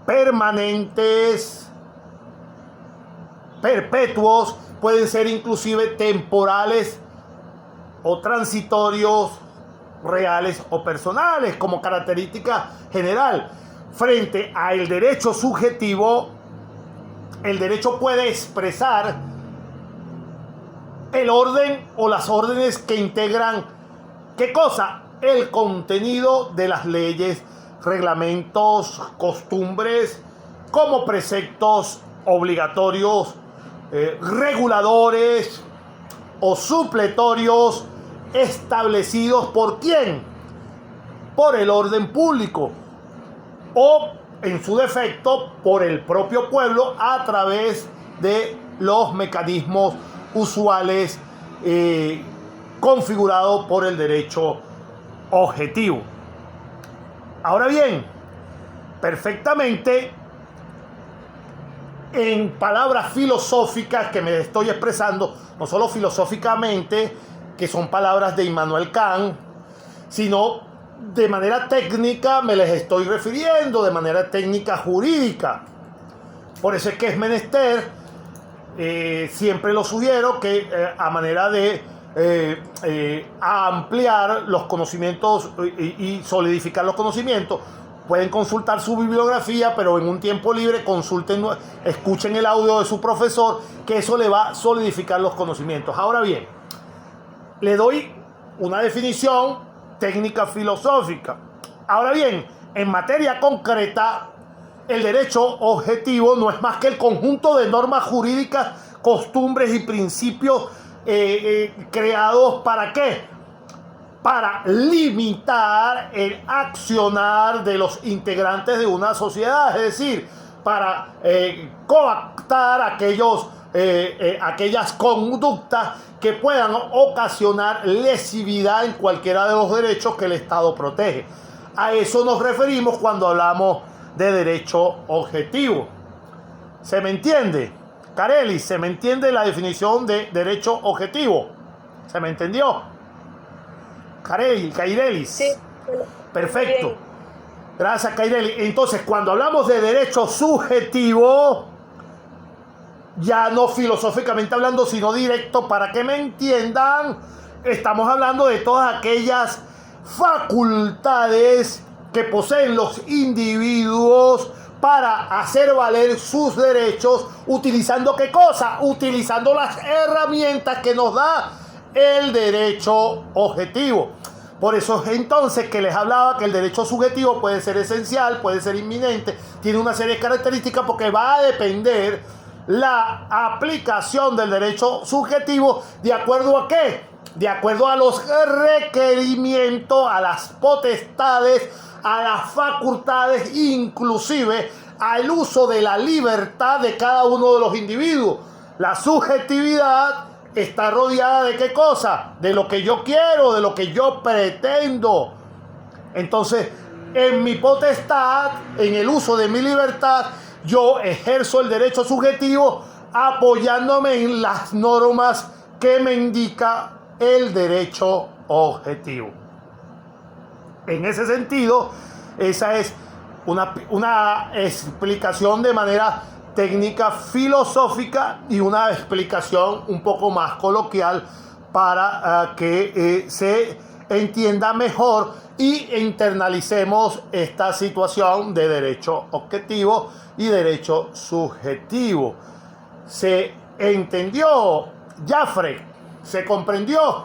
permanentes, perpetuos, pueden ser inclusive temporales o transitorios, reales o personales, como característica general. Frente al derecho subjetivo, el derecho puede expresar el orden o las órdenes que integran, ¿qué cosa? El contenido de las leyes, reglamentos, costumbres, como preceptos obligatorios, reguladores o supletorios establecidos ¿por quién? Por el orden público o, en su defecto, por el propio pueblo a través de los mecanismos usuales configurados por el derecho objetivo. Ahora bien, perfectamente, en palabras filosóficas que me estoy expresando, no solo filosóficamente, que son palabras de Immanuel Kant, sino de manera técnica me les estoy refiriendo, de manera técnica jurídica. Por eso es que es menester, siempre lo sugiero, que a manera de ampliar los conocimientos y solidificar los conocimientos, pueden consultar su bibliografía, pero en un tiempo libre consulten, escuchen el audio de su profesor, que eso le va a solidificar los conocimientos. Ahora bien, le doy una definición técnica filosófica. Ahora bien, en materia concreta, el derecho objetivo no es más que el conjunto de normas jurídicas, costumbres y principios creados ¿para qué? Para limitar el accionar de los integrantes de una sociedad, es decir, para coactar aquellas conductas que puedan ocasionar lesividad en cualquiera de los derechos que el Estado protege. A eso nos referimos cuando hablamos de derecho objetivo. ¿Se me entiende? Carelli, ¿se me entiende la definición de derecho objetivo? ¿Se me entendió? Cairelis. Sí. Perfecto. Bien. Gracias, Cairelis. Entonces, cuando hablamos de derecho subjetivo, ya no filosóficamente hablando, sino directo, para que me entiendan, estamos hablando de todas aquellas facultades que poseen los individuos para hacer valer sus derechos, utilizando ¿qué cosa? Utilizando las herramientas que nos da el derecho objetivo. Por eso es entonces que les hablaba que el derecho subjetivo puede ser esencial, puede ser inminente, tiene una serie de características porque va a depender la aplicación del derecho subjetivo de acuerdo a ¿qué? De acuerdo a los requerimientos, a las potestades, a las facultades, inclusive al uso de la libertad de cada uno de los individuos. La subjetividad está rodeada de ¿qué cosa? De lo que yo quiero, de lo que yo pretendo. Entonces, en mi potestad, en el uso de mi libertad, yo ejerzo el derecho subjetivo apoyándome en las normas que me indica el derecho objetivo. En ese sentido, esa es una explicación de manera técnica filosófica y una explicación un poco más coloquial para que se entienda mejor y internalicemos esta situación de derecho objetivo y derecho subjetivo. ¿Se entendió, Jafre? ¿Se comprendió?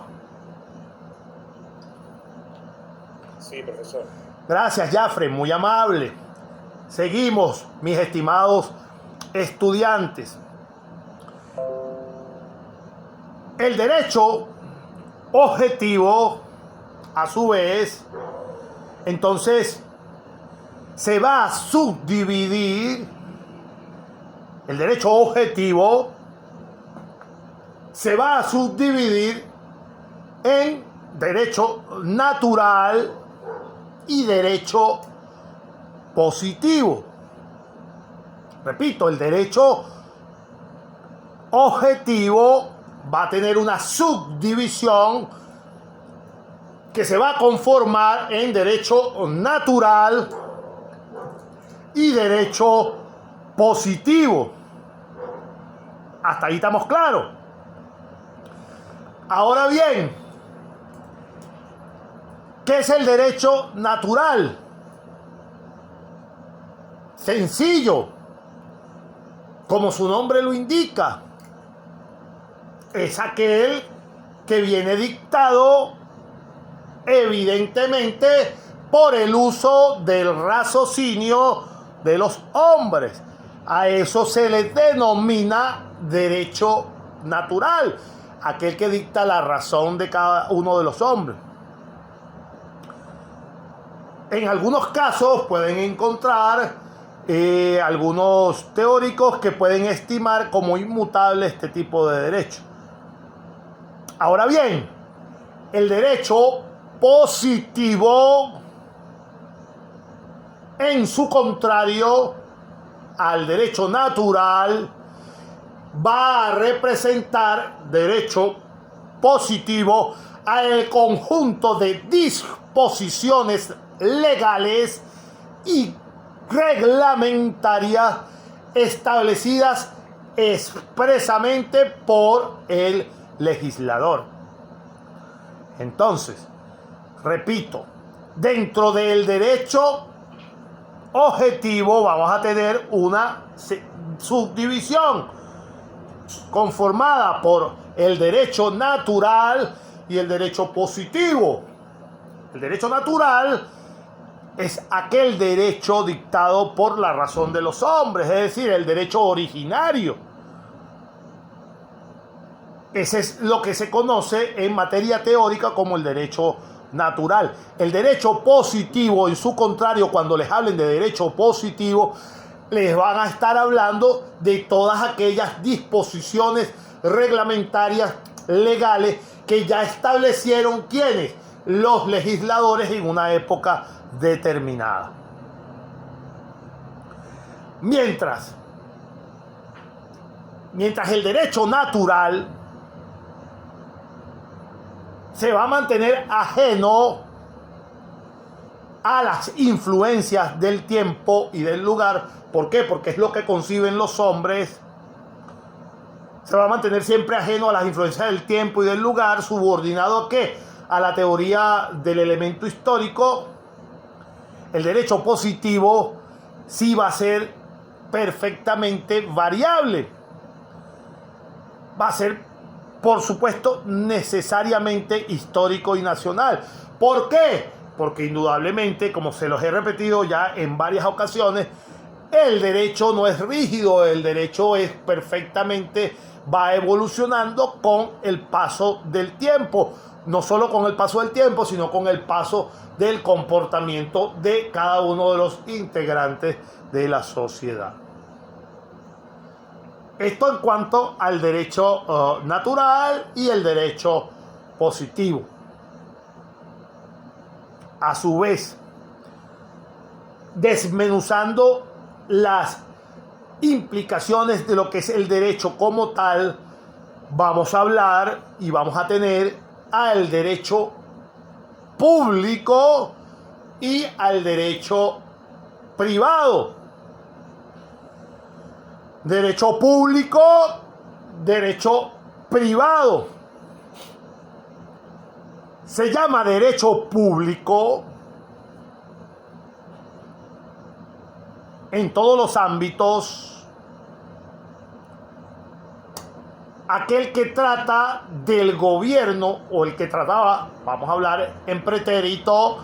Sí, profesor. Gracias, Jafre, muy amable. Seguimos, mis estimados estudiantes. El derecho objetivo, a su vez, entonces se va a subdividir. El derecho objetivo se va a subdividir en derecho natural y derecho positivo. Repito, el derecho objetivo va a tener una subdivisión que se va a conformar en derecho natural y derecho positivo. Hasta ahí estamos claros. Ahora bien, ¿qué es el derecho natural? Sencillo, como su nombre lo indica, es aquel que viene dictado evidentemente por el uso del raciocinio de los hombres. A eso se le denomina derecho natural, aquel que dicta la razón de cada uno de los hombres. En algunos casos pueden encontrar algunos teóricos que pueden estimar como inmutable este tipo de derecho. Ahora bien, el derecho positivo, en su contrario al derecho natural, va a representar derecho positivo al conjunto de disposiciones legales y reglamentarias establecidas expresamente por el legislador. Entonces, repito, dentro del derecho objetivo vamos a tener una subdivisión conformada por el derecho natural y el derecho positivo. El derecho natural es aquel derecho dictado por la razón de los hombres, es decir, el derecho originario. Ese es lo que se conoce en materia teórica como el derecho natural. El derecho positivo, en su contrario, cuando les hablen de derecho positivo, les van a estar hablando de todas aquellas disposiciones reglamentarias legales que ya establecieron quienes, los legisladores, en una época determinada. Mientras el derecho natural se va a mantener ajeno a las influencias del tiempo y del lugar. ¿Por qué? Porque es lo que conciben los hombres. Se va a mantener siempre ajeno a las influencias del tiempo y del lugar, subordinado ¿a qué? A la teoría del elemento histórico. El derecho positivo sí va a ser perfectamente variable. Va a ser, por supuesto, necesariamente histórico y nacional. ¿Por qué? Porque indudablemente, como se los he repetido ya en varias ocasiones, el derecho no es rígido, el derecho es perfectamente, va evolucionando con el paso del tiempo. No solo con el paso del tiempo, sino con el paso del comportamiento de cada uno de los integrantes de la sociedad. Esto en cuanto al derecho natural y el derecho positivo. A su vez, desmenuzando las implicaciones de lo que es el derecho como tal, vamos a hablar y vamos a tener al derecho público y al derecho privado. Derecho público, derecho privado. Se llama derecho público en todos los ámbitos aquel que trata del gobierno, o el que trataba, vamos a hablar en pretérito,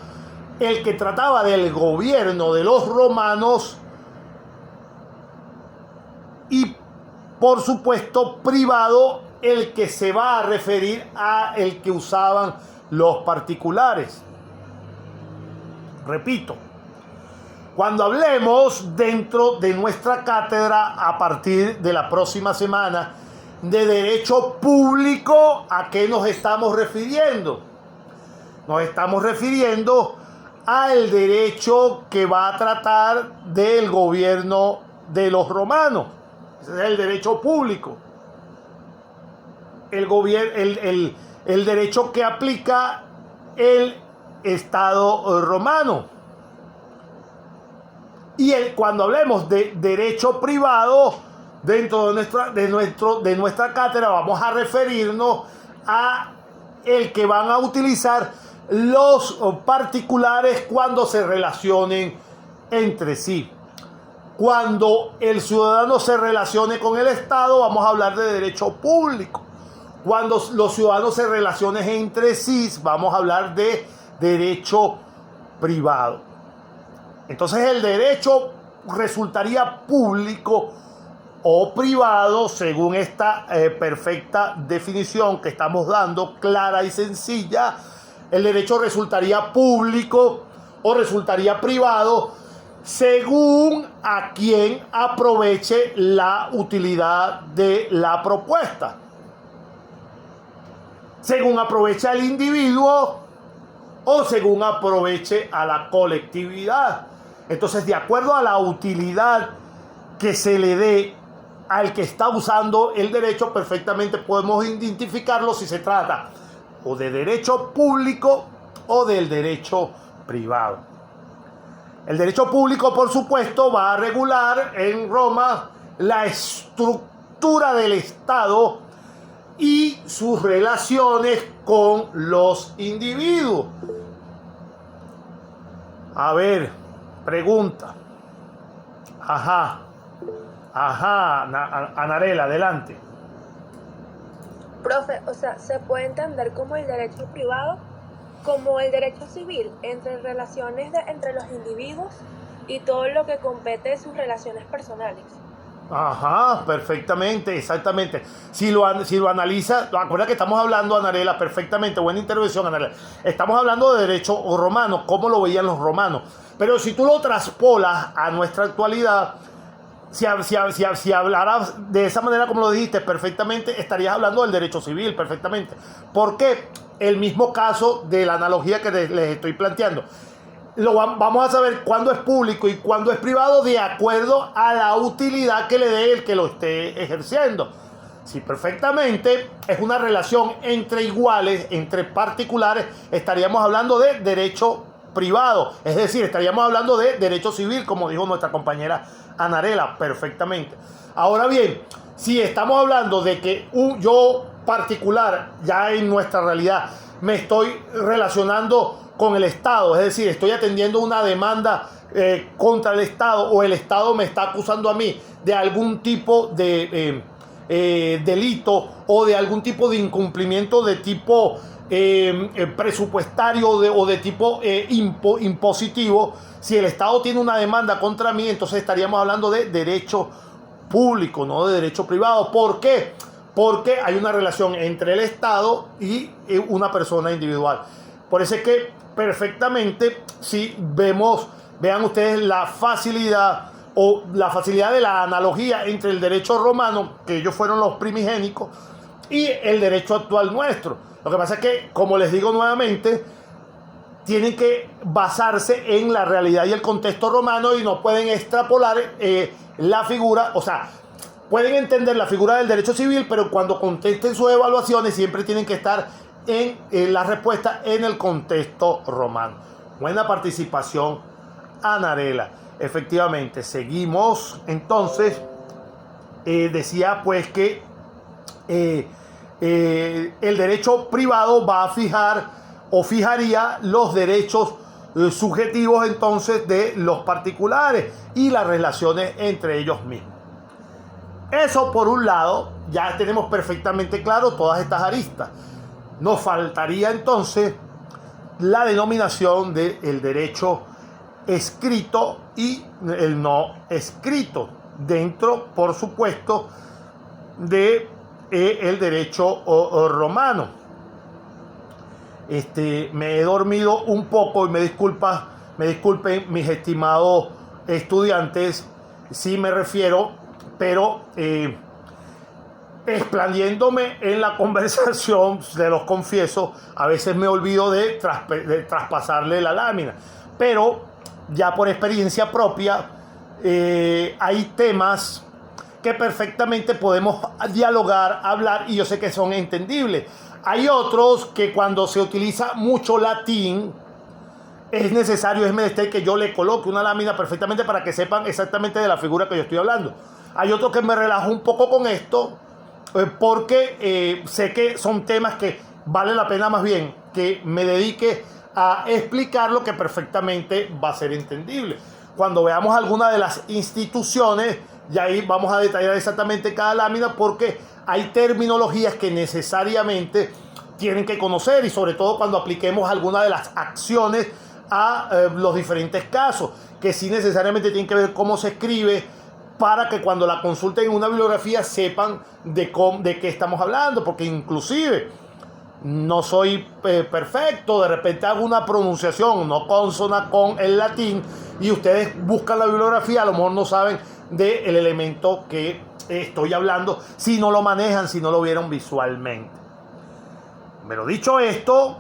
el que trataba del gobierno de los romanos, y por supuesto privado, el que se va a referir a el que usaban los particulares. Repito, cuando hablemos dentro de nuestra cátedra a partir de la próxima semana de derecho público, ¿a qué nos estamos refiriendo? Nos estamos refiriendo al derecho que va a tratar del gobierno de los romanos. Ese es el derecho público. El derecho que aplica el Estado romano. Y cuando hablemos de derecho privado, dentro de nuestra cátedra vamos a referirnos a el que van a utilizar los particulares cuando se relacionen entre sí. Cuando el ciudadano se relacione con el Estado, vamos a hablar de derecho público. Cuando los ciudadanos se relacionen entre sí, vamos a hablar de derecho privado. Entonces el derecho resultaría público o privado según esta perfecta definición que estamos dando, clara y sencilla. El derecho resultaría público o resultaría privado según a quien aproveche la utilidad de la propuesta. Según aprovecha el individuo o según aproveche a la colectividad. Entonces, de acuerdo a la utilidad que se le dé al que está usando el derecho, perfectamente podemos identificarlo si se trata o de derecho público o del derecho privado. El derecho público, por supuesto, va a regular en Roma la estructura del Estado y sus relaciones con los individuos. A ver, pregunta. Ajá, Anarela, adelante. Profe, o sea, ¿se puede entender como el derecho privado, como el derecho civil, entre relaciones entre los individuos y todo lo que compete sus relaciones personales? Ajá, perfectamente, exactamente. Si lo analiza, acuerda que estamos hablando, Anarela, perfectamente, buena intervención, Anarela. Estamos hablando de derecho romano, cómo lo veían los romanos. Pero si tú lo traspolas a nuestra actualidad, si hablaras de esa manera como lo dijiste, perfectamente estarías hablando del derecho civil, perfectamente. ¿Por qué? El mismo caso de la analogía que les estoy planteando. Vamos a saber cuándo es público y cuándo es privado de acuerdo a la utilidad que le dé el que lo esté ejerciendo. Si perfectamente es una relación entre iguales, entre particulares, estaríamos hablando de derecho privado. Es decir, estaríamos hablando de derecho civil, como dijo nuestra compañera Anarela, perfectamente. Ahora bien, si estamos hablando de que yo particular, ya en nuestra realidad, me estoy relacionando con el Estado, es decir, estoy atendiendo una demanda contra el Estado o el Estado me está acusando a mí de algún tipo de delito o de algún tipo de incumplimiento de tipo presupuestario o de tipo impositivo. Si el Estado tiene una demanda contra mí, entonces estaríamos hablando de derecho público, no de derecho privado. ¿Por qué? Porque hay una relación entre el Estado y una persona individual. Por eso es que perfectamente, si vean ustedes la facilidad de la analogía entre el derecho romano, que ellos fueron los primigénicos, y el derecho actual nuestro. Lo que pasa es que, como les digo nuevamente, tienen que basarse en la realidad y el contexto romano y no pueden extrapolar la figura, o sea, pueden entender la figura del derecho civil, pero cuando contesten sus evaluaciones siempre tienen que estar en la respuesta en el contexto romano. Buena participación, Anarela. Efectivamente, seguimos. Entonces, decía pues que el derecho privado va a fijar o fijaría los derechos subjetivos entonces de los particulares y las relaciones entre ellos mismos. Eso por un lado, ya tenemos perfectamente claro todas estas aristas. Nos faltaría entonces la denominación del derecho escrito y el no escrito, dentro, por supuesto, de el derecho romano. Me he dormido un poco y me disculpen mis estimados estudiantes, si me refiero, pero explandiéndome en la conversación, se los confieso, a veces me olvido de traspasarle la lámina, pero ya por experiencia propia hay temas que perfectamente podemos dialogar, hablar, y yo sé que son entendibles. Hay otros que cuando se utiliza mucho latín, es necesario, es menester que yo le coloque una lámina perfectamente para que sepan exactamente de la figura que yo estoy hablando. Hay otros que me relajo un poco con esto, porque sé que son temas que vale la pena más bien que me dedique a explicarlo, que perfectamente va a ser entendible. Cuando veamos alguna de las instituciones, y ahí vamos a detallar exactamente cada lámina, porque hay terminologías que necesariamente tienen que conocer, y sobre todo cuando apliquemos alguna de las acciones a los diferentes casos, que sí necesariamente tienen que ver cómo se escribe, para que cuando la consulten en una bibliografía sepan de qué estamos hablando, porque inclusive no soy perfecto, de repente hago una pronunciación no consona con el latín y ustedes buscan la bibliografía, a lo mejor no saben del elemento que estoy hablando, si no lo manejan, si no lo vieron visualmente. Pero dicho esto,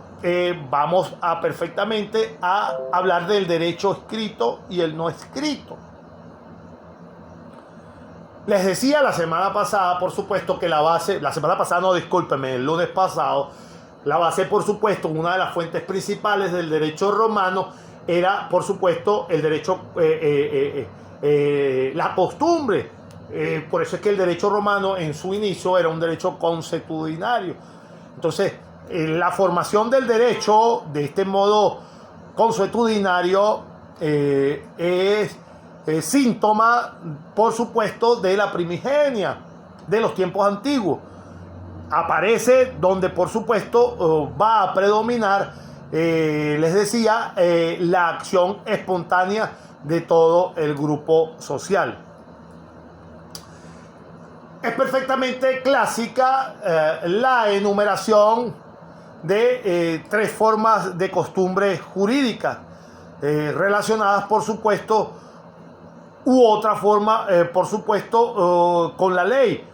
vamos a perfectamente a hablar del derecho escrito y el no escrito. Les decía la semana pasada, por supuesto, que la base, la semana pasada no, discúlpenme, el lunes pasado, la base, por supuesto, una de las fuentes principales del derecho romano era, por supuesto, el derecho, la costumbre. Por eso es que el derecho romano en su inicio era un derecho consuetudinario. Entonces, la formación del derecho de este modo consuetudinario es síntoma, por supuesto, de la primigenia, de los tiempos antiguos. Aparece donde, por supuesto, va a predominar, les decía, la acción espontánea de todo el grupo social. Es perfectamente clásica la enumeración de tres formas de costumbres jurídicas relacionadas, por supuesto, u otra forma, por supuesto, con la ley.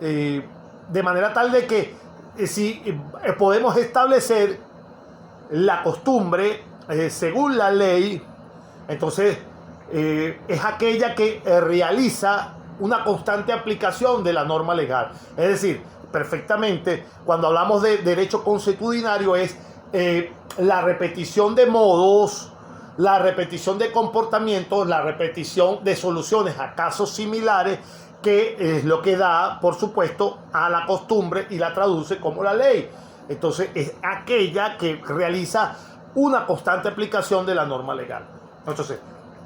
De manera tal de que si podemos establecer la costumbre según la ley, entonces es aquella que realiza una constante aplicación de la norma legal. Es decir, perfectamente, cuando hablamos de derecho consuetudinario es la repetición de modos, la repetición de comportamientos, la repetición de soluciones a casos similares, que es lo que da, por supuesto, a la costumbre y la traduce como la ley. Entonces es aquella que realiza una constante aplicación de la norma legal. Entonces,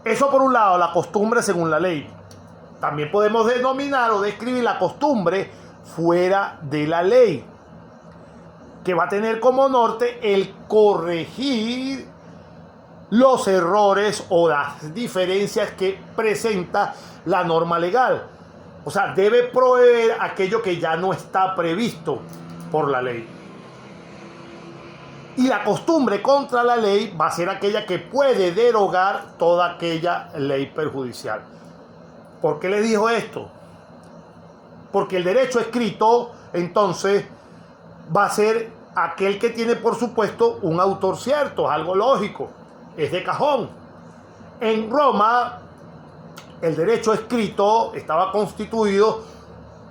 eso por un lado, la costumbre según la ley. También podemos denominar o describir la costumbre fuera de la ley, que va a tener como norte el corregir los errores o las diferencias que presenta la norma legal. O sea, debe proveer aquello que ya no está previsto por la ley. Y la costumbre contra la ley va a ser aquella que puede derogar toda aquella ley perjudicial. ¿Por qué les dijo esto? Porque el derecho escrito, entonces, va a ser aquel que tiene, por supuesto, un autor cierto, algo lógico, es de cajón. En Roma, el derecho escrito estaba constituido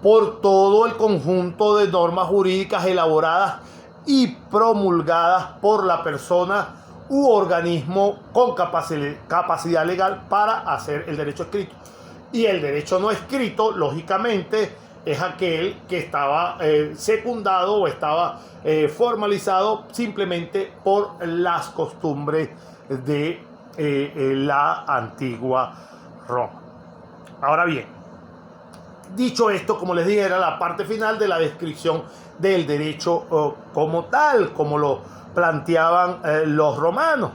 por todo el conjunto de normas jurídicas elaboradas y promulgadas por la persona u organismo con capacidad legal para hacer el derecho escrito. Y el derecho no escrito, lógicamente, es aquel que estaba secundado o estaba formalizado simplemente por las costumbres de la antigua Roma. Ahora bien, dicho esto, como les dije, era la parte final de la descripción del derecho como tal, como lo planteaban los romanos.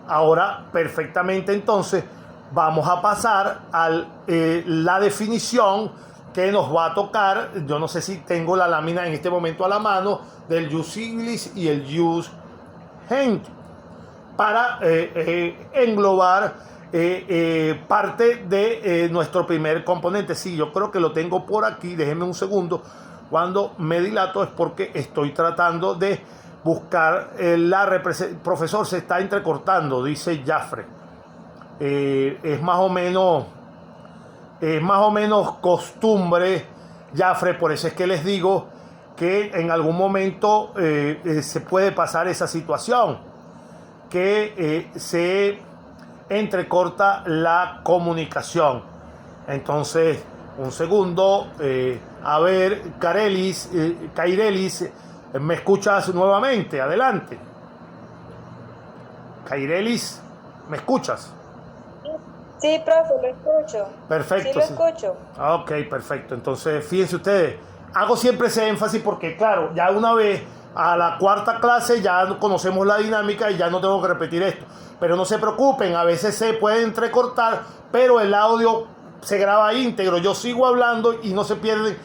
Ahora, perfectamente, entonces, vamos a pasar a la definición que nos va a tocar. Yo no sé si tengo la lámina en este momento a la mano, del jus civilis y el jus genti, para englobar parte de nuestro primer componente. Sí, yo creo que lo tengo por aquí. Déjenme un segundo. Cuando me dilato es porque estoy tratando de buscar la representación. Profesor, se está entrecortando, dice Jafre. Es más o menos costumbre, Jafre, por eso es que les digo que en algún momento se puede pasar esa situación, que se entrecorta la comunicación. Entonces, un segundo, a ver, Kairelis, ¿me escuchas nuevamente? Adelante. Kairelis, ¿me escuchas? Sí, profe, lo escucho. Perfecto. Sí, lo escucho. Ok, perfecto. Entonces, fíjense ustedes, hago siempre ese énfasis porque, claro, ya una vez a la cuarta clase ya conocemos la dinámica y ya no tengo que repetir esto. Pero no se preocupen, a veces se puede entrecortar, pero el audio se graba íntegro. Yo sigo hablando y no se pierde,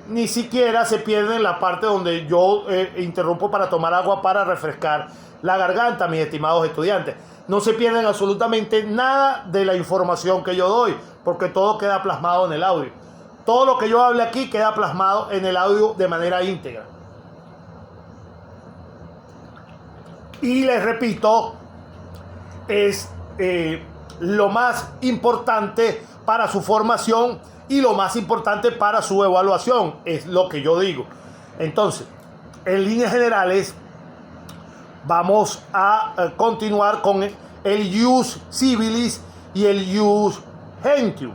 ni siquiera se pierde en la parte donde yo interrumpo para tomar agua para refrescar la garganta, mis estimados estudiantes. No se pierden absolutamente nada de la información que yo doy, porque todo queda plasmado en el audio. Todo lo que yo hable aquí queda plasmado en el audio de manera íntegra. Y les repito, es lo más importante para su formación y lo más importante para su evaluación, es lo que yo digo. Entonces, en líneas generales, vamos a continuar con el ius civilis y el ius gentium.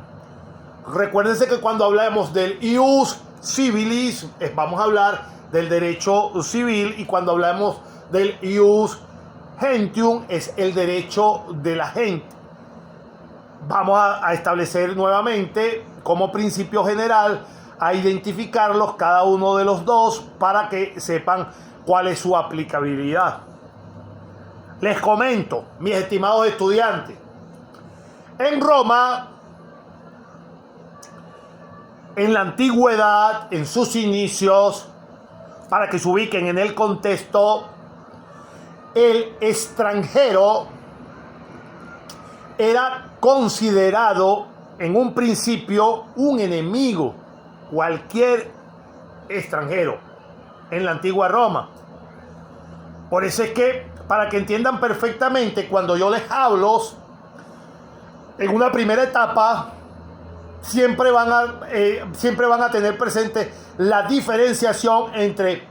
Recuérdense que cuando hablamos del ius civilis, vamos a hablar del derecho civil, y cuando hablamos del ius gentium es el derecho de la gente. Vamos a establecer nuevamente como principio general, a identificarlos cada uno de los dos para que sepan cuál es su aplicabilidad. Les comento, mis estimados estudiantes, en Roma, en la antigüedad, en sus inicios, para que se ubiquen en el contexto, el extranjero era considerado en un principio un enemigo, cualquier extranjero en la antigua Roma. Por eso es que, para que entiendan perfectamente, cuando yo les hablo, en una primera etapa, siempre van a tener presente la diferenciación entre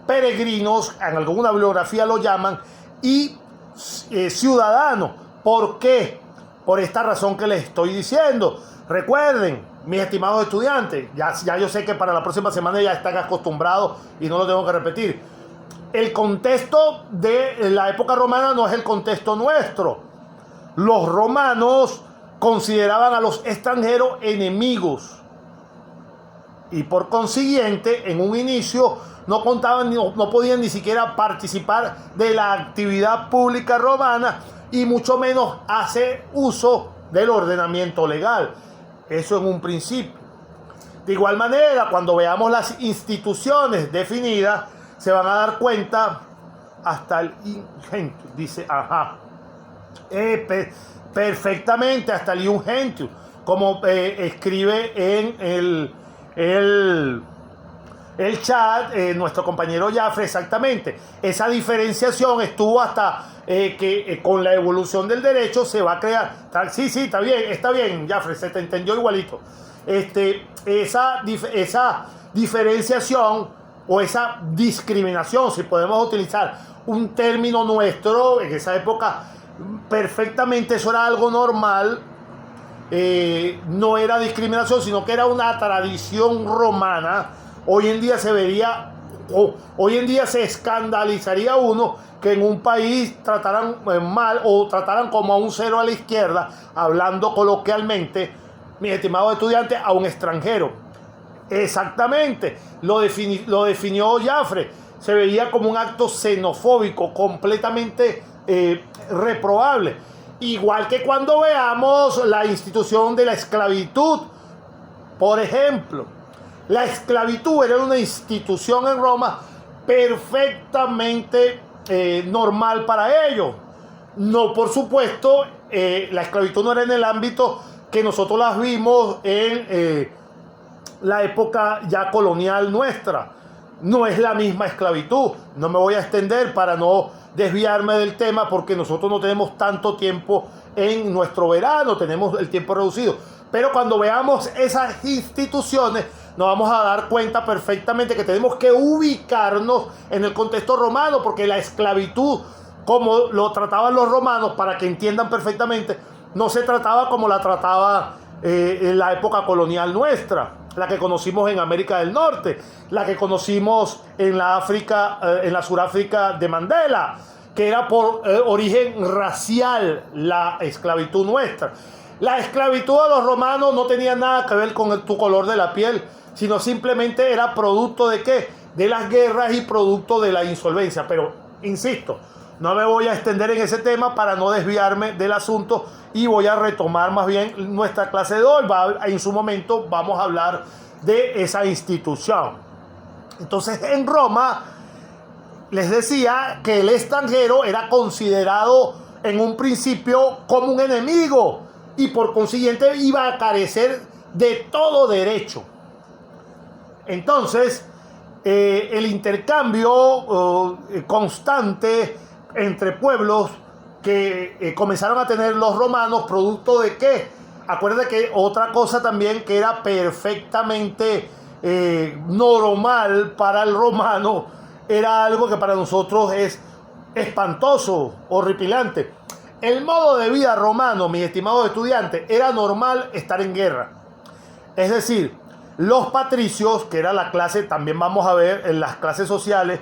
peregrinos, en alguna bibliografía lo llaman, y ciudadanos. ¿Por qué? Por esta razón que les estoy diciendo. Recuerden, mis estimados estudiantes, ya yo sé que para la próxima semana ya están acostumbrados y no lo tengo que repetir. El contexto de la época romana no es el contexto nuestro. Los romanos consideraban a los extranjeros enemigos y por consiguiente en un inicio no podían ni siquiera participar de la actividad pública romana y mucho menos hacer uso del ordenamiento legal. Eso en un principio. De igual manera, cuando veamos las instituciones definidas, se van a dar cuenta, hasta el ingentio, dice, perfectamente, hasta el ingentio, como escribe en el chat nuestro compañero Jafre, exactamente. Esa diferenciación estuvo hasta que con la evolución del derecho se va a crear. Sí, está bien, Jafre, se te entendió igualito. Esa diferenciación o esa discriminación, si podemos utilizar un término nuestro, en esa época perfectamente eso era algo normal, no era discriminación, sino que era una tradición romana. Hoy en día hoy en día se escandalizaría uno que en un país trataran mal o trataran como a un cero a la izquierda, hablando coloquialmente, mis estimados estudiantes, a un extranjero. Exactamente, lo definió Jafre. Se veía como un acto xenofóbico, completamente reprobable. Igual que cuando veamos la institución de la esclavitud. Por ejemplo, la esclavitud era una institución en Roma perfectamente normal para ellos. No, por supuesto, la esclavitud no era en el ámbito que nosotros las vimos en la época ya colonial nuestra. No es la misma esclavitud. No me voy a extender para no desviarme del tema, porque nosotros no tenemos tanto tiempo en nuestro verano, tenemos el tiempo reducido. Pero cuando veamos esas instituciones, nos vamos a dar cuenta perfectamente que tenemos que ubicarnos en el contexto romano, porque la esclavitud, como lo trataban los romanos, para que entiendan perfectamente, no se trataba como la trataba en la época colonial nuestra, la que conocimos en América del Norte, la que conocimos en la África, en la Suráfrica de Mandela, que era por origen racial la esclavitud nuestra. La esclavitud de los romanos no tenía nada que ver con tu color de la piel, sino simplemente era producto de ¿qué? De las guerras y producto de la insolvencia. Pero, insisto, no me voy a extender en ese tema para no desviarme del asunto y voy a retomar más bien nuestra clase de hoy. En su momento vamos a hablar de esa institución. Entonces, en Roma, les decía que el extranjero era considerado en un principio como un enemigo y por consiguiente iba a carecer de todo derecho. Entonces, el intercambio constante entre pueblos que comenzaron a tener los romanos, producto de ¿qué? Acuérdense que otra cosa también que era perfectamente normal para el romano, era algo que para nosotros es espantoso, horripilante. El modo de vida romano, mis estimados estudiantes, era normal estar en guerra. Es decir, los patricios, que era la clase, también vamos a ver en las clases sociales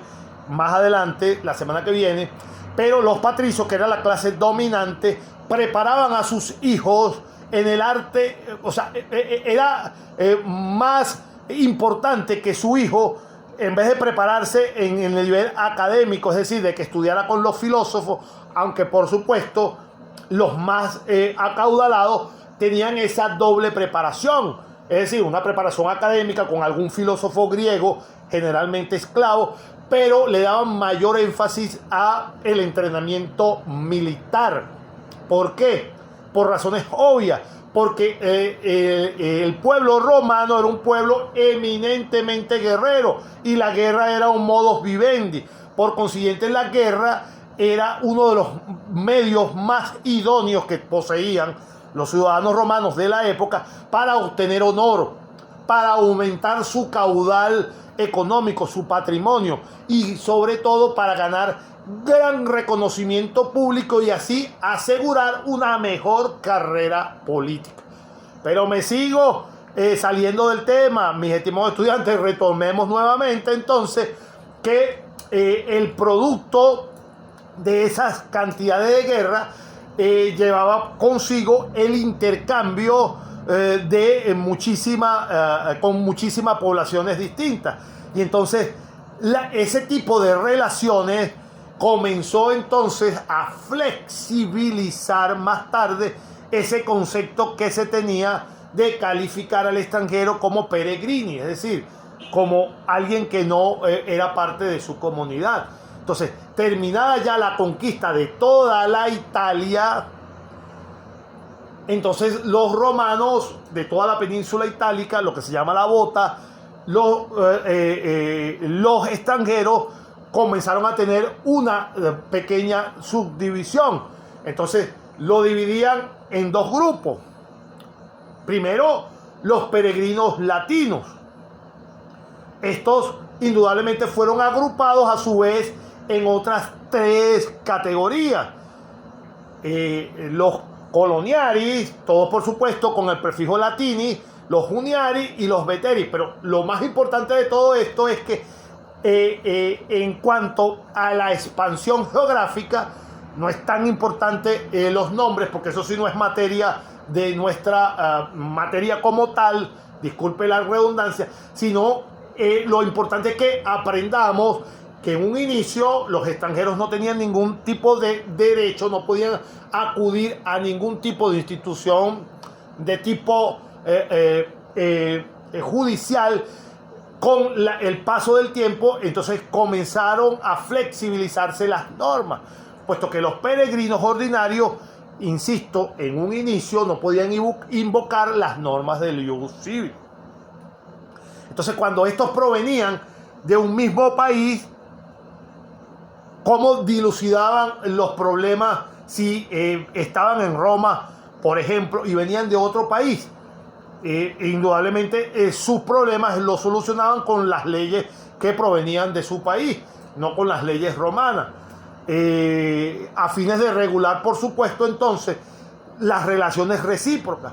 más adelante, la semana que viene, pero los patricios, que era la clase dominante, preparaban a sus hijos en el arte, o sea, era más importante que su hijo, en vez de prepararse en el nivel académico, es decir, de que estudiara con los filósofos, aunque por supuesto los más acaudalados tenían esa doble preparación, es decir, una preparación académica con algún filósofo griego, generalmente esclavo, pero le daban mayor énfasis a el entrenamiento militar. ¿Por qué? Por razones obvias, porque el pueblo romano era un pueblo eminentemente guerrero y la guerra era un modus vivendi. Por consiguiente, la guerra era uno de los medios más idóneos que poseían los ciudadanos romanos de la época para obtener honor, para aumentar su caudal económico, su patrimonio y sobre todo para ganar gran reconocimiento público y así asegurar una mejor carrera política. Pero me sigo saliendo del tema, mis estimados estudiantes. Retomemos nuevamente entonces que el producto de esas cantidades de guerra llevaba consigo el intercambio de con muchísimas poblaciones distintas. Y entonces ese tipo de relaciones comenzó entonces a flexibilizar más tarde ese concepto que se tenía de calificar al extranjero como peregrini, es decir, como alguien que no era parte de su comunidad. Entonces, terminada ya la conquista de toda la Italia, entonces los romanos de toda la península itálica, lo que se llama la bota, los extranjeros comenzaron a tener una pequeña subdivisión. Entonces lo dividían en dos grupos. Primero, los peregrinos latinos. Estos indudablemente fueron agrupados a su vez en otras tres categorías. Los coloniaris, todos por supuesto con el prefijo latini, los juniari y los veteri. Pero lo más importante de todo esto es que en cuanto a la expansión geográfica, no es tan importante los nombres, porque eso sí no es materia de nuestra materia como tal, disculpe la redundancia, sino lo importante es que aprendamos que en un inicio los extranjeros no tenían ningún tipo de derecho, no podían acudir a ningún tipo de institución de tipo judicial. Con el paso del tiempo, entonces comenzaron a flexibilizarse las normas, puesto que los peregrinos ordinarios, insisto, en un inicio no podían invocar las normas del ius civil. Entonces, cuando estos provenían de un mismo país, ¿cómo dilucidaban los problemas si estaban en Roma, por ejemplo, y venían de otro país? indudablemente sus problemas los solucionaban con las leyes que provenían de su país, no con las leyes romanas, a fines de regular, por supuesto, entonces las relaciones recíprocas.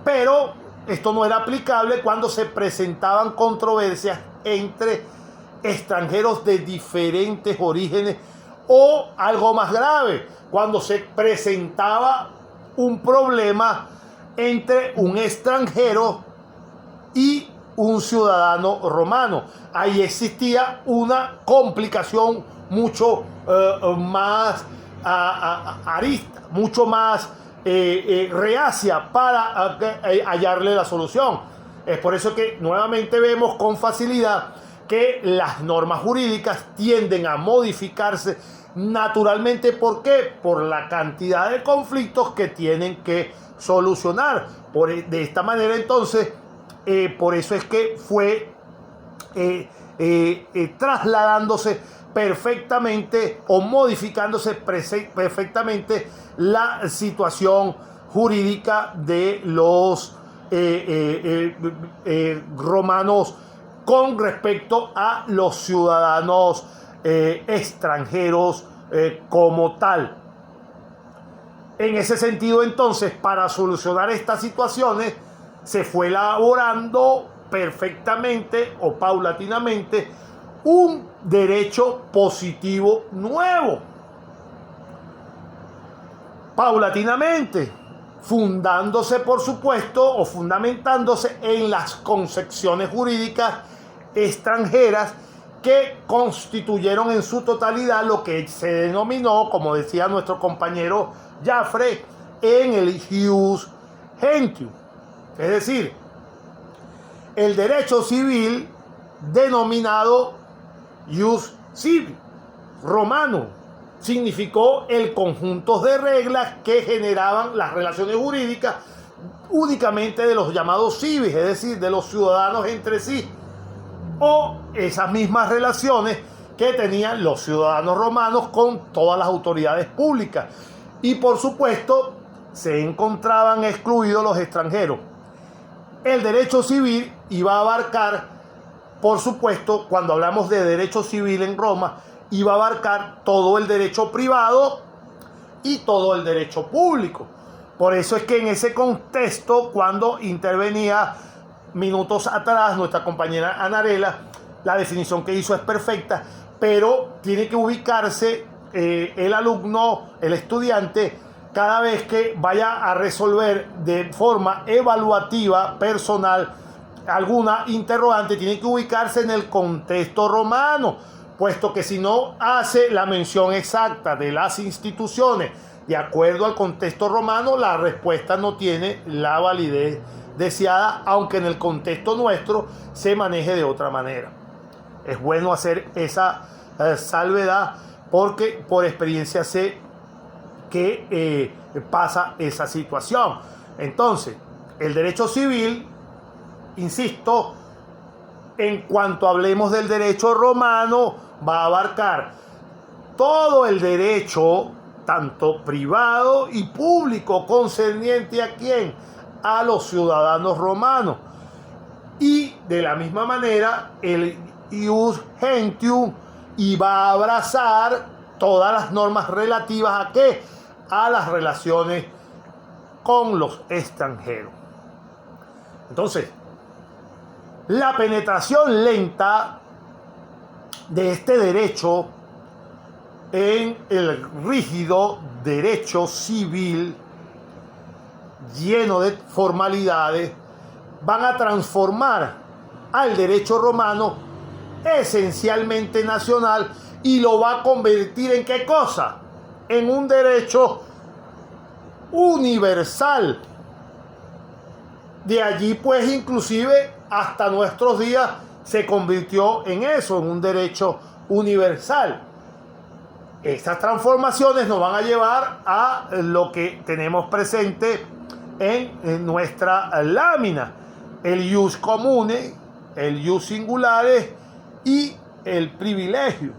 Pero esto no era aplicable cuando se presentaban controversias entre extranjeros de diferentes orígenes, o algo más grave, cuando se presentaba un problema entre un extranjero y un ciudadano romano. Ahí existía una complicación mucho más arista, mucho más reacia para hallarle la solución. Es por eso que nuevamente vemos con facilidad que las normas jurídicas tienden a modificarse naturalmente. ¿Por qué? Por la cantidad de conflictos que tienen que solucionar. De esta manera, entonces, por eso es que fue trasladándose perfectamente o modificándose perfectamente la situación jurídica de los romanos con respecto a los ciudadanos extranjeros como tal. En ese sentido, entonces, para solucionar estas situaciones, se fue elaborando perfectamente o paulatinamente un derecho positivo nuevo. Paulatinamente, fundándose, por supuesto, o fundamentándose en las concepciones jurídicas extranjeras que constituyeron en su totalidad lo que se denominó, como decía nuestro compañero Jaffrey, en el Jus Gentium, es decir, el derecho civil denominado Jus Civil romano. Significó el conjunto de reglas que generaban las relaciones jurídicas únicamente de los llamados civis, es decir, de los ciudadanos entre sí, o esas mismas relaciones que tenían los ciudadanos romanos con todas las autoridades públicas. Y por supuesto, se encontraban excluidos los extranjeros. El derecho civil iba a abarcar, por supuesto, cuando hablamos de derecho civil en Roma, iba a abarcar todo el derecho privado y todo el derecho público. Por eso es que en ese contexto, cuando intervenía minutos atrás nuestra compañera Anarela, la definición que hizo es perfecta, pero tiene que ubicarse el alumno, el estudiante, cada vez que vaya a resolver de forma evaluativa, personal, alguna interrogante, tiene que ubicarse en el contexto romano, puesto que si no hace la mención exacta de las instituciones de acuerdo al contexto romano, la respuesta no tiene la validez deseada, aunque en el contexto nuestro se maneje de otra manera. Es bueno hacer esa salvedad, porque por experiencia sé que pasa esa situación. Entonces, el derecho civil, insisto, en cuanto hablemos del derecho romano, va a abarcar todo el derecho, tanto privado y público, concerniente ¿a quién? A los ciudadanos romanos. Y de la misma manera, el Ius Gentium iba a abrazar todas las normas relativas ¿a qué? A las relaciones con los extranjeros. Entonces, la penetración lenta de este derecho en el rígido derecho civil lleno de formalidades van a transformar al derecho romano esencialmente nacional y lo va a convertir ¿en qué cosa? En un derecho universal. De allí pues inclusive hasta nuestros días se convirtió en eso, en un derecho universal. Estas transformaciones nos van a llevar a lo que tenemos presente en nuestra lámina: el ius comune, el ius singulare y el privilegio.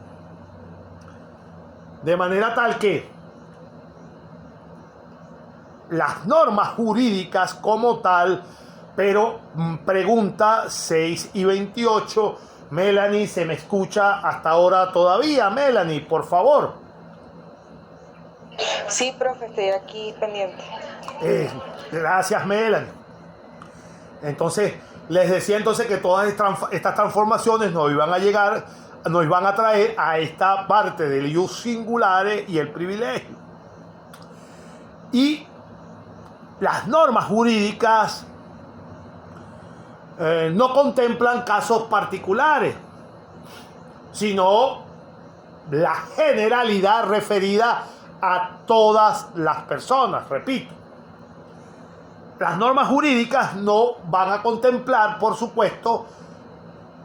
De manera tal que las normas jurídicas como tal Pero pregunta 6 y 28. Melanie, ¿se me escucha hasta ahora todavía? Melanie, por favor. Sí, profe, estoy aquí pendiente. Gracias, Melanie. Entonces, les decía entonces que todas estas transformaciones nos iban a traer a esta parte del ius singulare y el privilegio. Y las normas jurídicas no contemplan casos particulares, sino la generalidad referida a todas las personas. Repito, las normas jurídicas no van a contemplar, por supuesto,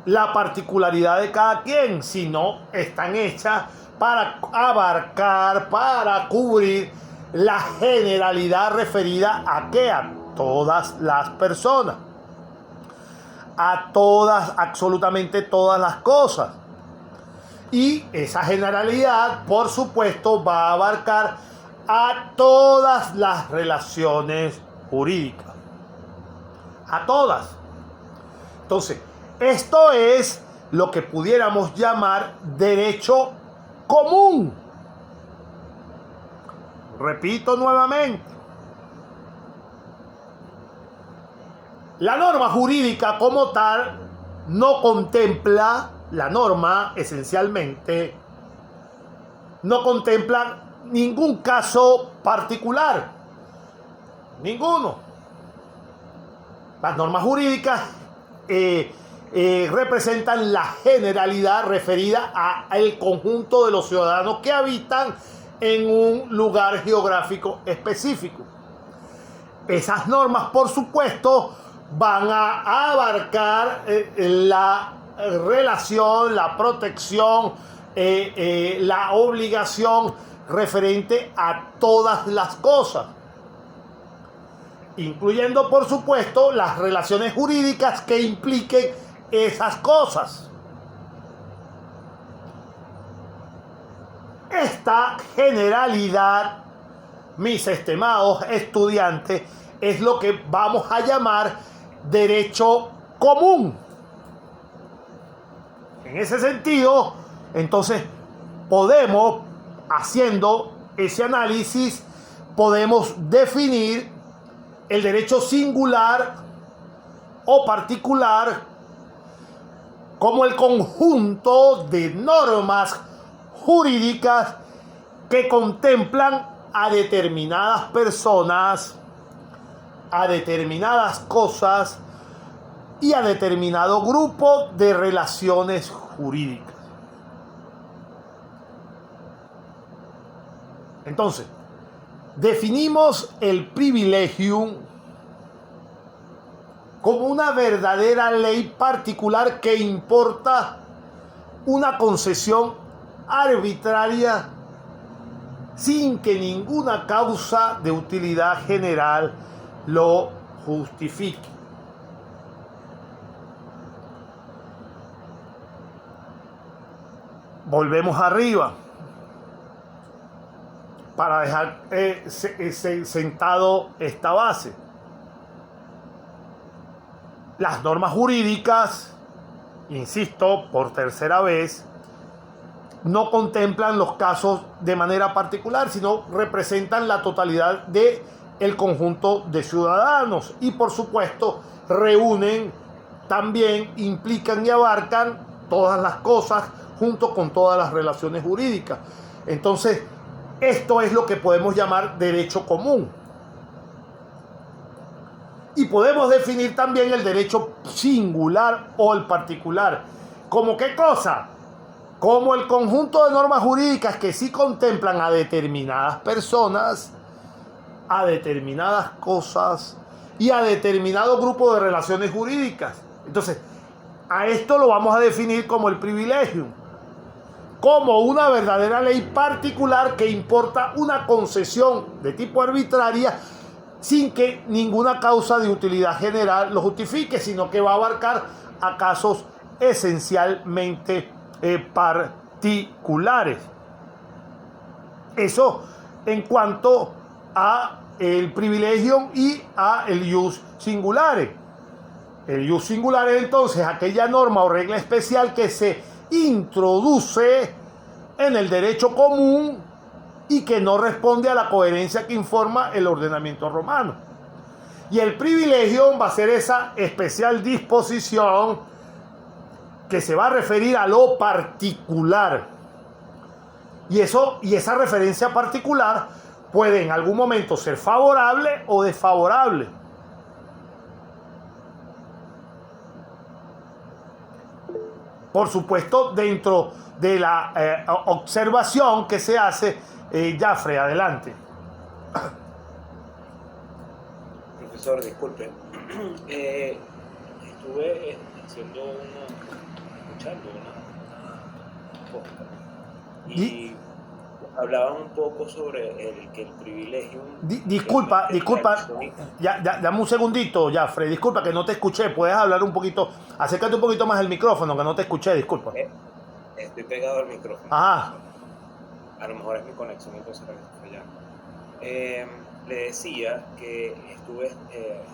la particularidad de cada quien, sino están hechas para abarcar, para cubrir la generalidad referida a ¿qué? A todas las personas, a todas, absolutamente todas las cosas. Y esa generalidad, por supuesto, va a abarcar a todas las relaciones jurídicas. A todas. Entonces, esto es lo que pudiéramos llamar derecho común. Repito nuevamente. La norma jurídica como tal no contempla, la norma esencialmente no contempla ningún caso particular. Ninguno. Las normas jurídicas representan la generalidad referida al conjunto de los ciudadanos que habitan en un lugar geográfico específico. Esas normas, por supuesto, van a abarcar la relación, la protección, la obligación referente a todas las cosas, incluyendo, por supuesto, las relaciones jurídicas que impliquen esas cosas. Esta generalidad, mis estimados estudiantes, es lo que vamos a llamar derecho común. En ese sentido, entonces, podemos, haciendo ese análisis, podemos definir el derecho singular o particular como el conjunto de normas jurídicas que contemplan a determinadas personas, a determinadas cosas y a determinado grupo de relaciones jurídicas. Entonces, definimos el privilegium como una verdadera ley particular que importa una concesión arbitraria sin que ninguna causa de utilidad general lo justifique. Volvemos arriba para dejar sentado esta base. Las normas jurídicas, insisto por tercera vez, no contemplan los casos de manera particular, sino representan la totalidad del conjunto de ciudadanos y, por supuesto, reúnen, también implican y abarcan todas las cosas junto con todas las relaciones jurídicas. Entonces, esto es lo que podemos llamar derecho común. Y podemos definir también el derecho singular o el particular. ¿Cómo qué cosa? Como el conjunto de normas jurídicas que sí contemplan a determinadas personas, a determinadas cosas y a determinado grupo de relaciones jurídicas. Entonces, a esto lo vamos a definir como el privilegio, como una verdadera ley particular que importa una concesión de tipo arbitraria sin que ninguna causa de utilidad general lo justifique, sino que va a abarcar a casos esencialmente particulares. Eso en cuanto a el privilegio y a el ius singulare. El ius singular es entonces aquella norma o regla especial que se introduce en el derecho común y que no responde a la coherencia que informa el ordenamiento romano. Y el privilegio va a ser esa especial disposición que se va a referir a lo particular. Y esa referencia particular puede en algún momento ser favorable o desfavorable. Por supuesto, dentro de la observación que se hace, Jafre, adelante. Profesor, disculpe. Estuve escuchando una podcast y hablaban un poco sobre que el privilegio... Disculpa, dame un segundito, Jafre, disculpa que no te escuché, puedes hablar un poquito, acércate un poquito más al micrófono, que no te escuché, disculpa. Estoy pegado al micrófono. Ajá. A lo mejor es mi conexión, entonces la estoy fallando. Le decía que estuve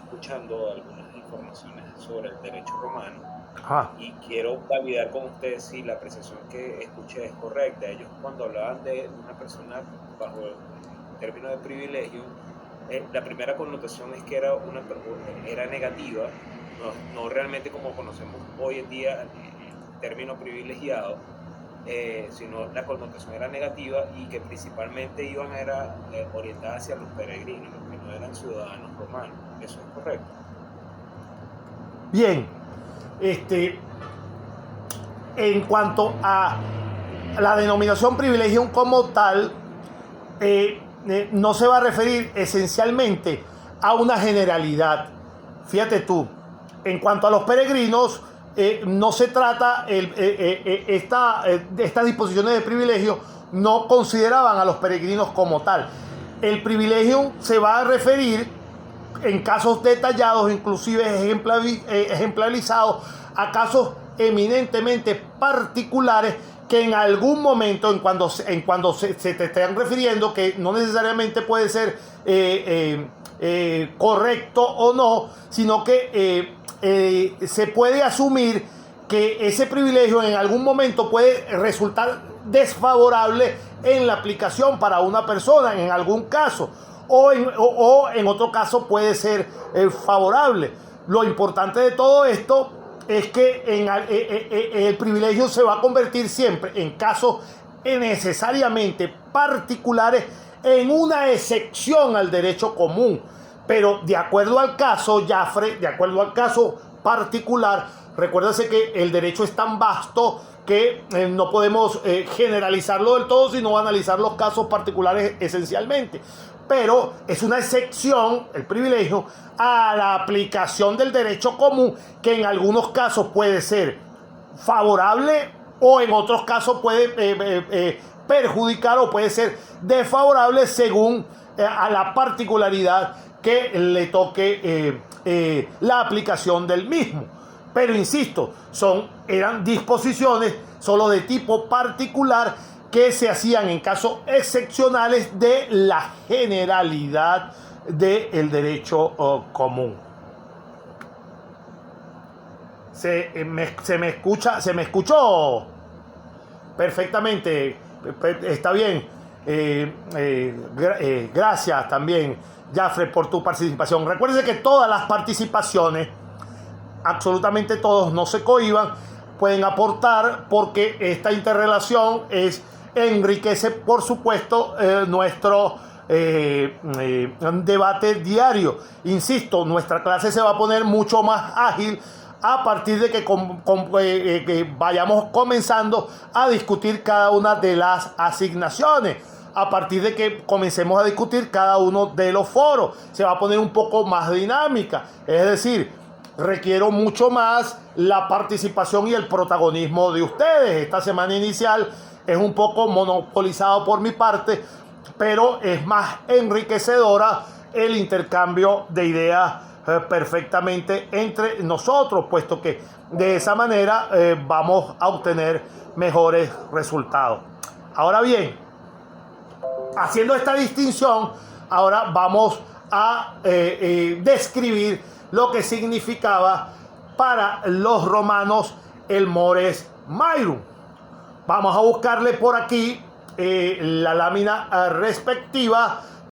escuchando algunas informaciones sobre el derecho romano. Ajá. Y quiero validar con ustedes si la apreciación que escuché es correcta. Ellos cuando hablaban de una persona bajo el término de privilegio, la primera connotación es que era negativa, no realmente como conocemos hoy en día el término privilegiado, sino la connotación era negativa y que principalmente era orientada hacia los peregrinos, los que no eran ciudadanos romanos. ¿Eso es correcto? Bien. En cuanto a la denominación privilegium como tal, no se va a referir esencialmente a una generalidad. Fíjate tú, en cuanto a los peregrinos, no se trata, estas disposiciones de privilegio no consideraban a los peregrinos como tal. El privilegium se va a referir en casos detallados, inclusive ejemplarizados, a casos eminentemente particulares que en algún momento, en cuando se te estén refiriendo, que no necesariamente puede ser correcto o no, sino que se puede asumir que ese privilegio en algún momento puede resultar desfavorable en la aplicación para una persona, en algún caso. O en otro caso puede ser favorable. Lo importante de todo esto es que el privilegio se va a convertir siempre, en casos necesariamente particulares, en una excepción al derecho común. Pero de acuerdo al caso, Jafre, de acuerdo al caso particular, recuérdense que el derecho es tan vasto que no podemos generalizarlo del todo, sino analizar los casos particulares esencialmente. Pero es una excepción, el privilegio, a la aplicación del derecho común, que en algunos casos puede ser favorable o en otros casos puede perjudicar o puede ser desfavorable según a la particularidad que le toque la aplicación del mismo. Pero insisto, eran disposiciones solo de tipo particular que se hacían en casos excepcionales de la generalidad del derecho común. Se me escuchó perfectamente, está bien. Gracias también, Jafre, por tu participación. Recuerden que todas las participaciones, absolutamente todos, no se cohíban, pueden aportar, porque esta interrelación enriquece, por supuesto, nuestro debate diario. Insisto, nuestra clase se va a poner mucho más ágil a partir de que vayamos comenzando a discutir cada una de las asignaciones. A partir de que comencemos a discutir cada uno de los foros, se va a poner un poco más dinámica. Es decir, requiero mucho más la participación y el protagonismo de ustedes. Esta semana inicial es un poco monopolizado por mi parte, pero es más enriquecedora el intercambio de ideas perfectamente entre nosotros, puesto que de esa manera vamos a obtener mejores resultados. Ahora bien, haciendo esta distinción, ahora vamos a describir lo que significaba para los romanos el mores maiorum. Vamos a buscarle por aquí la lámina respectiva